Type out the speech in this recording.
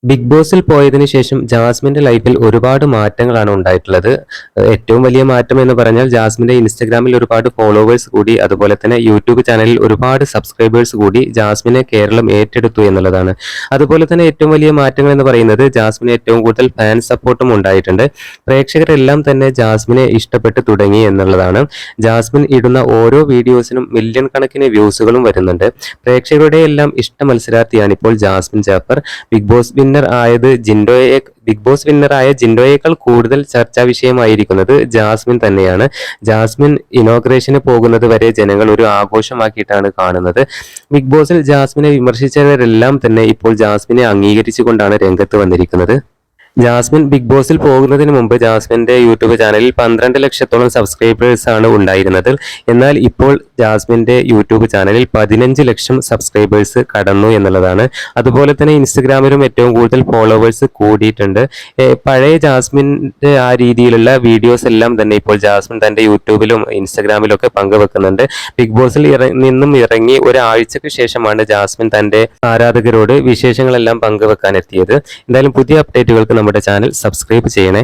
Big ബോസിൽ പോയതിനു ശേഷം ജാസ്മിന്റെ ലൈഫിൽ ഒരുപാട് മാറ്റങ്ങളാണ് ഉണ്ടായിട്ടുള്ളത്. ഏറ്റവും വലിയ മാറ്റം എന്ന് പറഞ്ഞാൽ ജാസ്മിന്റെ ഇൻസ്റ്റഗ്രാമിൽ ഒരുപാട് ഫോളോവേഴ്സ് കൂടി, അതുപോലെ തന്നെ യൂട്യൂബ് ചാനലിൽ ഒരുപാട് സബ്സ്ക്രൈബേഴ്സ് കൂടി ജാസ്മിനെ കേരളം ഏറ്റെടുത്തു എന്നുള്ളതാണ്. അതുപോലെ തന്നെ ഏറ്റവും വലിയ മാറ്റങ്ങൾ എന്ന് പറയുന്നത് ജാസ്മിന് ഏറ്റവും കൂടുതൽ ഫാൻ സപ്പോർട്ടും ഉണ്ടായിട്ടുണ്ട്. പ്രേക്ഷകരെല്ലാം തന്നെ ജാസ്മിനെ ഇഷ്ടപ്പെട്ട് തുടങ്ങി എന്നുള്ളതാണ്. ജാസ്മിൻ ഇടുന്ന ഓരോ വീഡിയോസിനും മില്യൺ കണക്കിന് വ്യൂസുകളും വരുന്നുണ്ട്. പ്രേക്ഷകരുടെ എല്ലാം ഇഷ്ട മത്സരാർത്ഥിയാണ് ഇപ്പോൾ Jasmin Jaffar. Big Boss Big Boss വിന്നറായ ജിൻഡോയേക്കാൾ കൂടുതൽ ചർച്ചാ വിഷയമായിരിക്കുന്നത് ജാസ്മിൻ തന്നെയാണ്. ജാസ്മിൻ ഇനോഗ്രേഷന് പോകുന്നത് വരെ ജനങ്ങൾ ഒരു ആഘോഷമാക്കിയിട്ടാണ് കാണുന്നത്. ബിഗ് ബോസിൽ ജാസ്മിനെ വിമർശിച്ചവരെല്ലാം തന്നെ ഇപ്പോൾ ജാസ്മിനെ അംഗീകരിച്ചുകൊണ്ടാണ് രംഗത്ത് വന്നിരിക്കുന്നത്. ജാസ്മിൻ ബിഗ് ബോസിൽ പോകുന്നതിന് മുമ്പ് ജാസ്മിന്റെ യൂട്യൂബ് ചാനലിൽ 12 ലക്ഷത്തോളം സബ്സ്ക്രൈബേഴ്സ് ആണ് ഉണ്ടായിരുന്നത്. എന്നാൽ ഇപ്പോൾ ജാസ്മിന്റെ യൂട്യൂബ് ചാനലിൽ 15 ലക്ഷം സബ്സ്ക്രൈബേഴ്സ് കടന്നു എന്നുള്ളതാണ്. അതുപോലെ തന്നെ ഇൻസ്റ്റഗ്രാമിലും ഏറ്റവും കൂടുതൽ ഫോളോവേഴ്സ് കൂടിയിട്ടുണ്ട്. പഴയ ജാസ്മിന്റെ ആ രീതിയിലുള്ള വീഡിയോസ് എല്ലാം തന്നെ ഇപ്പോൾ ജാസ്മിൻ തന്റെ യൂട്യൂബിലും ഇൻസ്റ്റഗ്രാമിലും ഒക്കെ പങ്കുവെക്കുന്നുണ്ട്. ബിഗ് ബോസിൽ നിന്നും ഇറങ്ങി ഒരാഴ്ചക്ക് ശേഷമാണ് ജാസ്മിൻ തന്റെ ആരാധകരോട് വിശേഷങ്ങളെല്ലാം പങ്കുവെക്കാൻ എത്തിയത്. എന്തായാലും പുതിയ അപ്ഡേറ്റുകൾക്ക് നമ്മുടെ ചാനൽ സബ്സ്ക്രൈബ് ചെയ്യണേ.